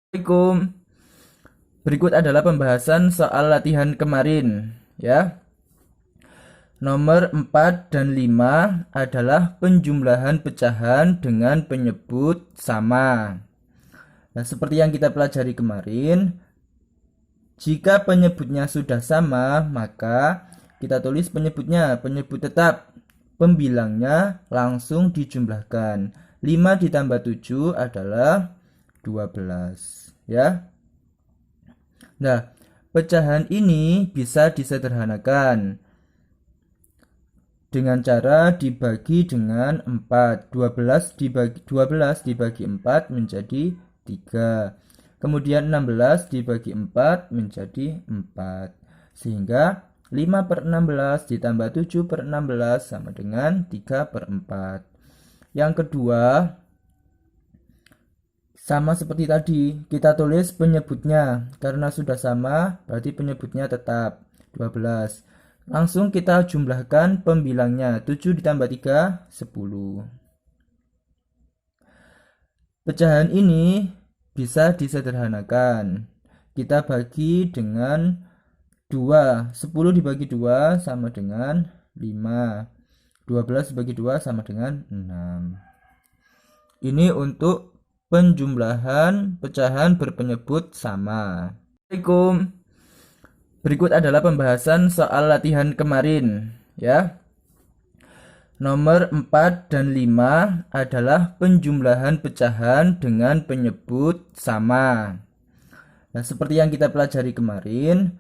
Assalamualaikum. Berikut adalah pembahasan soal latihan kemarin ya. Nomor 4 dan 5 adalah penjumlahan pecahan dengan penyebut sama. Nah, seperti yang kita pelajari kemarin, jika penyebutnya sudah sama, maka kita tulis penyebutnya, penyebut tetap. Pembilangnya langsung dijumlahkan. 5 ditambah 7 adalah 12 ya. Nah, pecahan ini bisa disederhanakan dengan cara dibagi dengan 4. 12 dibagi 4 menjadi 3. Kemudian 16 dibagi 4 menjadi 4. Sehingga 5 per 16 ditambah 7 per 16 sama dengan 3 per 4. Yang kedua, sama seperti tadi, kita tulis penyebutnya. Karena sudah sama, berarti penyebutnya tetap 12. Langsung kita jumlahkan pembilangnya. 7 ditambah 3, 10. Pecahan ini bisa disederhanakan. Kita bagi dengan 2. 10 dibagi 2 sama dengan 5. 12 dibagi 2 sama dengan 6. Ini untuk penjumlahan pecahan berpenyebut sama. Assalamualaikum. Berikut adalah pembahasan soal latihan kemarin ya. Nomor 4 dan 5 adalah penjumlahan pecahan dengan penyebut sama. Nah, seperti yang kita pelajari kemarin,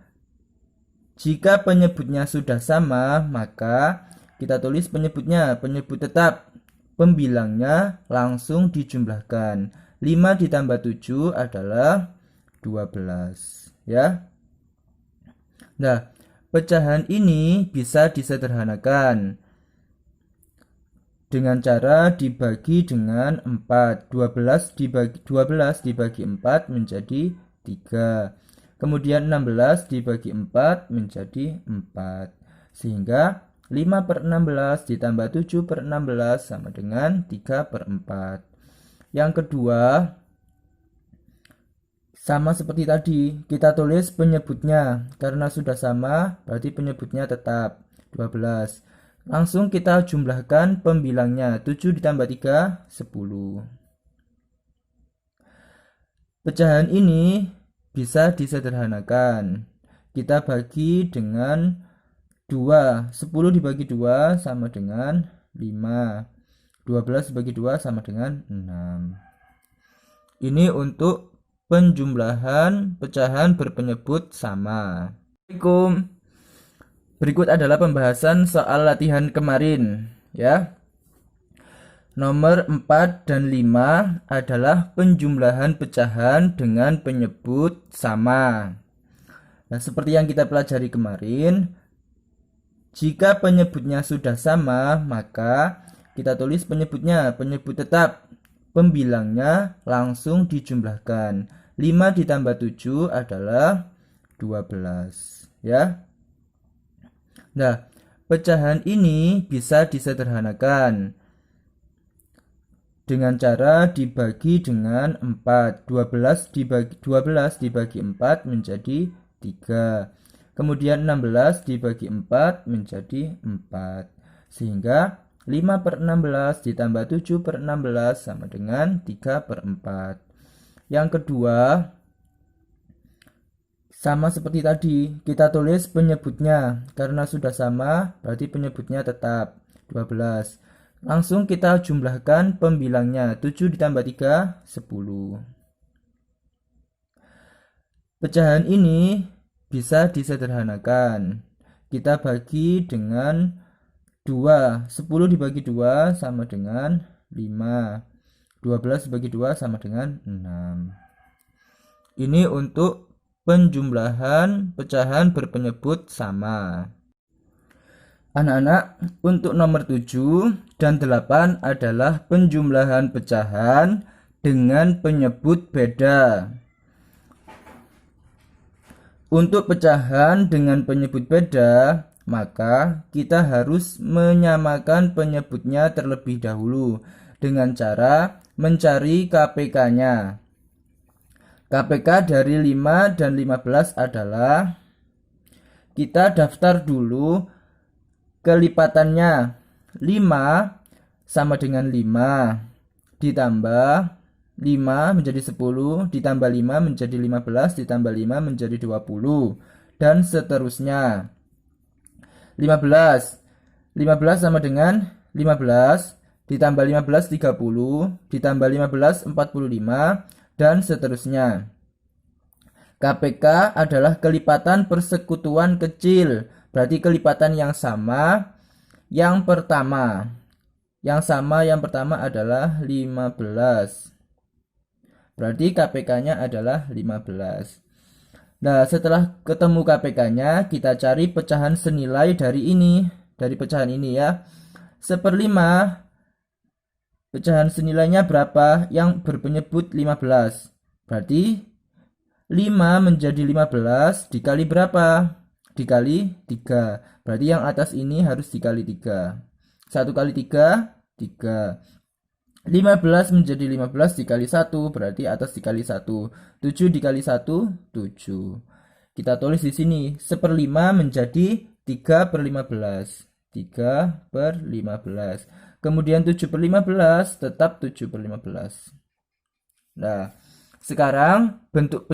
jika penyebutnya sudah sama, maka kita tulis penyebutnya, penyebut tetap. Pembilangnya langsung dijumlahkan. 5 ditambah 7 adalah 12 ya. Nah, pecahan ini bisa disederhanakan dengan cara dibagi dengan 4. 12 dibagi 4 menjadi 3. Kemudian 16 dibagi 4 menjadi 4. Sehingga 5 per 16 ditambah 7 per 16 sama dengan 3 per 4. Yang kedua, sama seperti tadi, kita tulis penyebutnya. Karena sudah sama, berarti penyebutnya tetap 12. Langsung kita jumlahkan pembilangnya. 7 ditambah 3, 10. Pecahan ini bisa disederhanakan. Kita bagi dengan 2. 10 dibagi 2 sama dengan 5. 12 dibagi 2 sama dengan 6. Ini untuk penjumlahan pecahan berpenyebut sama. Assalamualaikum. Berikut adalah pembahasan soal latihan kemarin ya. Nomor 4 dan 5 adalah penjumlahan pecahan dengan penyebut sama. Nah, seperti yang kita pelajari kemarin, jika penyebutnya sudah sama, maka kita tulis penyebutnya, penyebut tetap. Pembilangnya langsung dijumlahkan. 5 ditambah 7 adalah 12 ya. Nah, pecahan ini bisa disederhanakan dengan cara dibagi dengan 4. 12 dibagi 4 menjadi 3. Kemudian 16 dibagi 4 menjadi 4. Sehingga 5 per 16 ditambah 7 per 16 sama dengan 3 per 4. Yang kedua, sama seperti tadi, kita tulis penyebutnya. Karena sudah sama, berarti penyebutnya tetap 12. Langsung kita jumlahkan pembilangnya. 7 ditambah 3, 10. Pecahan ini bisa disederhanakan. Kita bagi dengan 2. 10 dibagi 2 sama dengan 5. 12 dibagi 2 sama dengan 6. Ini untuk penjumlahan pecahan berpenyebut sama. Anak-anak, untuk nomor 7 dan 8 adalah penjumlahan pecahan dengan penyebut beda. Untuk pecahan dengan penyebut beda, maka kita harus menyamakan penyebutnya terlebih dahulu dengan cara mencari KPK-nya. KPK dari 5 dan 15 adalah, kita daftar dulu kelipatannya. 5 sama dengan 5 ditambah 5 menjadi 10 ditambah 5 menjadi 15 ditambah 5 menjadi 20 dan seterusnya. 15 sama dengan 15 ditambah 15 30 ditambah 15 45 dan seterusnya. KPK adalah kelipatan persekutuan kecil, berarti kelipatan yang sama. Yang pertama adalah 15, berarti KPK-nya adalah 15. Nah, setelah ketemu KPK-nya, kita cari pecahan senilai dari ini, dari pecahan ini ya. 1/5, pecahan senilainya berapa? Yang berpenyebut 15. Berarti 5 menjadi 15 dikali berapa? Dikali 3. Berarti yang atas ini harus dikali 3. 1 kali 3, 3. 15 menjadi 15 dikali 1, berarti atas dikali 1. 7 dikali 1, 7. Kita tulis di sini, 1/5 menjadi 3/15. 3/15. Kemudian 7/15 tetap 7/15. Nah, sekarang bentuk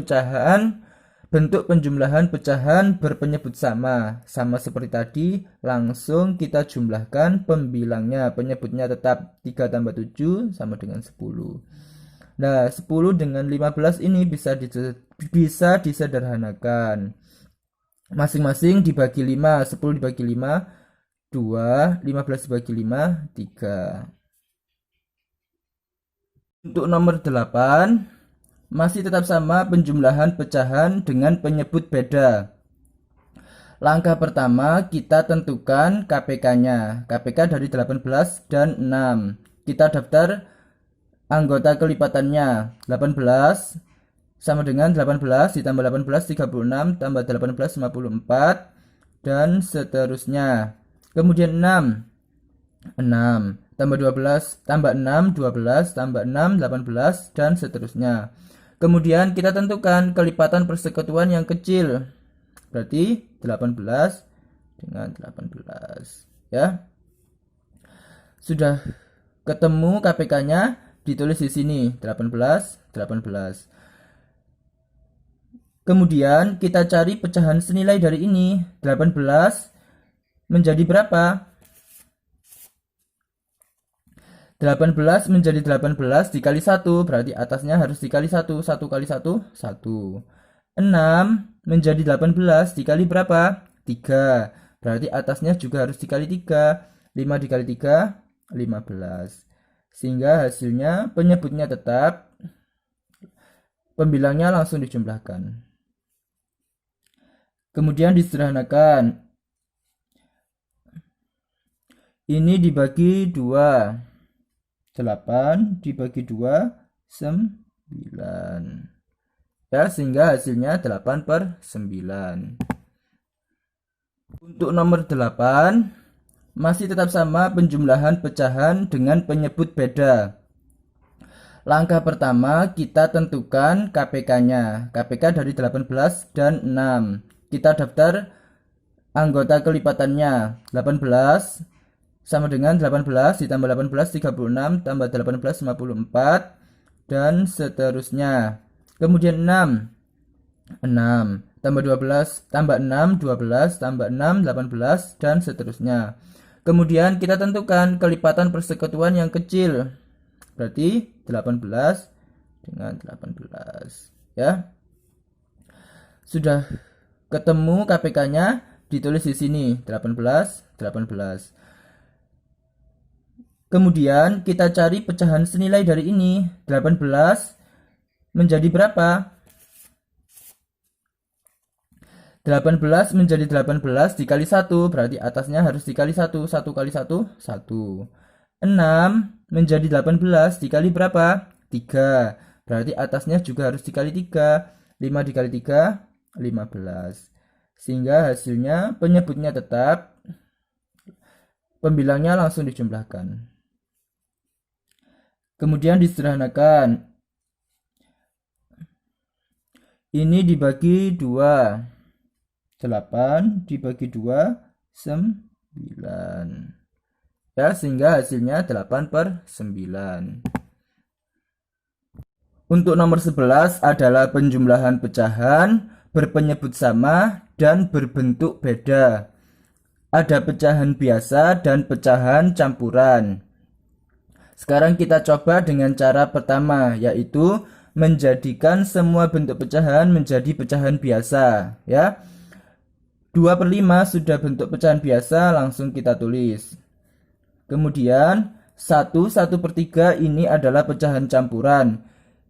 penjumlahan pecahan berpenyebut sama seperti tadi. Langsung kita jumlahkan pembilangnya. Penyebutnya tetap 3 tambah 7 sama dengan 10. Nah, 10 dengan 15 ini bisa disederhanakan. Masing-masing dibagi 5. 10 dibagi 5, 2. 15 dibagi 5, 3. Untuk nomor 8, masih tetap sama penjumlahan pecahan dengan penyebut beda. Langkah pertama, kita tentukan KPK-nya. KPK dari 18 dan 6. Kita daftar anggota kelipatannya. 18 sama dengan 18 ditambah 18 36 tambah 18 54 dan seterusnya. Kemudian 6 tambah 12 tambah 6 12 tambah 6 18 dan seterusnya. Kemudian kita tentukan kelipatan persekutuan yang kecil. Berarti 18 dengan 18 ya. Sudah ketemu KPK-nya, ditulis di sini 18 18. Kemudian kita cari pecahan senilai dari ini. 18 menjadi berapa? 18 menjadi 18 dikali 1, berarti atasnya harus dikali 1. 1 kali 1, 1. 6 menjadi 18 dikali berapa? 3. Berarti atasnya juga harus dikali 3. 5 dikali 3, 15. Sehingga hasilnya penyebutnya tetap, pembilangnya langsung dijumlahkan. Kemudian disederhanakan. Ini dibagi 2. 8 dibagi 2, 9. Ya, sehingga hasilnya 8/9. Untuk nomor 8, masih tetap sama penjumlahan pecahan dengan penyebut beda. Langkah pertama, kita tentukan KPK-nya. KPK dari 18 dan 6. Kita daftar anggota kelipatannya. 18 sama dengan 18 ditambah 18 36 tambah 18 54 dan seterusnya. Kemudian 6 tambah 12 tambah 6 12 tambah 6 18 dan seterusnya. Kemudian kita tentukan kelipatan persekutuan yang kecil. Berarti 18 dengan 18 ya. Sudah ketemu KPK-nya, ditulis di sini 18 18. Kemudian kita cari pecahan senilai dari ini. 18 menjadi berapa? 18 menjadi 18 dikali 1, berarti atasnya harus dikali 1. 1 kali 1, 1. 6 menjadi 18 dikali berapa? 3. Berarti atasnya juga harus dikali 3. 5 dikali 3, 15. Sehingga hasilnya penyebutnya tetap, pembilangnya langsung dijumlahkan. Kemudian disederhanakan. Ini dibagi 2. 8 dibagi 2, 9. Ya, sehingga hasilnya 8/9. Untuk nomor 11 adalah penjumlahan pecahan berpenyebut sama dan berbentuk beda. Ada pecahan biasa dan pecahan campuran. Sekarang kita coba dengan cara pertama, yaitu menjadikan semua bentuk pecahan menjadi pecahan biasa. Ya, 2/5 sudah bentuk pecahan biasa, langsung kita tulis. Kemudian 1/3 ini adalah pecahan campuran.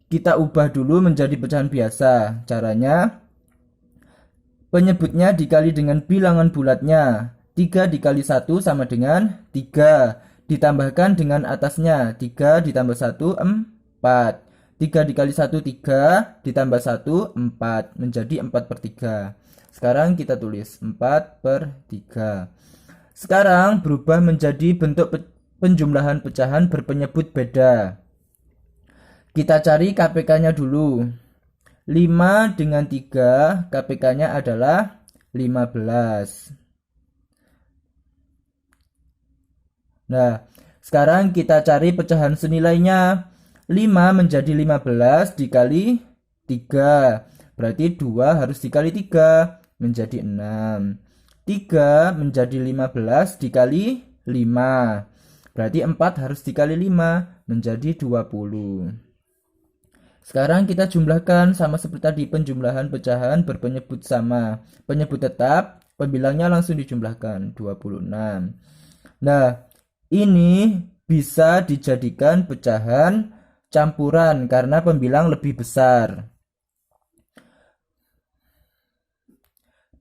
Kita ubah dulu menjadi pecahan biasa. Caranya, penyebutnya dikali dengan bilangan bulatnya. 3 dikali 1 sama dengan 3. Ditambahkan dengan atasnya. 3 ditambah 1, 4. 3 dikali 1, 3. Ditambah 1, 4. Menjadi 4/3. Sekarang kita tulis 4/3. Sekarang berubah menjadi bentuk penjumlahan pecahan berpenyebut beda. Kita cari KPK-nya dulu. 5 dengan 3, KPK-nya adalah 15. Nah, sekarang kita cari pecahan senilainya. 5 menjadi 15 dikali 3. Berarti 2 harus dikali 3, menjadi 6. 3 menjadi 15 dikali 5. Berarti 4 harus dikali 5, menjadi 20. Sekarang kita jumlahkan sama seperti tadi, penjumlahan pecahan berpenyebut sama. Penyebut tetap, pembilangnya langsung dijumlahkan, 26. Nah, ini bisa dijadikan pecahan campuran karena pembilang lebih besar.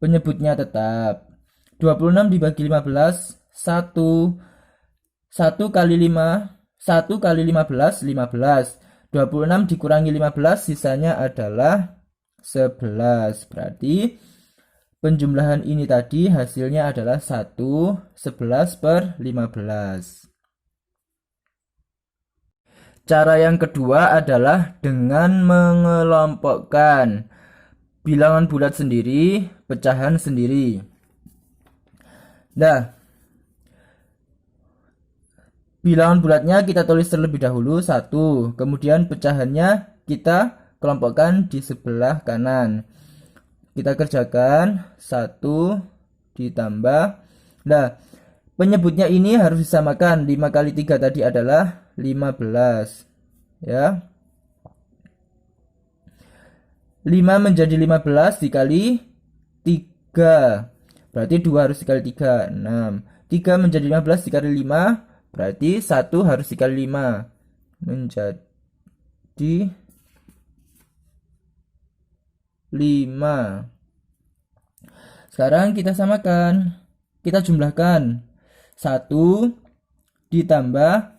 Penyebutnya tetap. 26 dibagi 15, 1. 1 kali 5, 1 kali 15, 15. 26 dikurangi 15, sisanya adalah 11. Berarti penjumlahan ini tadi hasilnya adalah 1, 11/15. Cara yang kedua adalah dengan mengelompokkan bilangan bulat sendiri, pecahan sendiri. Nah, bilangan bulatnya kita tulis terlebih dahulu 1, kemudian pecahannya kita kelompokkan di sebelah kanan. Kita kerjakan 1 ditambah. Nah, penyebutnya ini harus disamakan. 5 kali 3 tadi adalah 15. Ya. 5 menjadi 15 dikali 3. Berarti 2 harus dikali 3, 6. 3 menjadi 15 dikali 5. Berarti 1 harus dikali 5, menjadi 5. Sekarang kita samakan. Kita jumlahkan. 1 ditambah,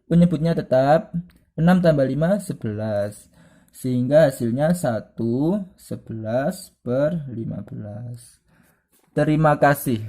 penyebutnya tetap, 6 tambah 5, 11. Sehingga hasilnya 1, 11/15. Terima kasih.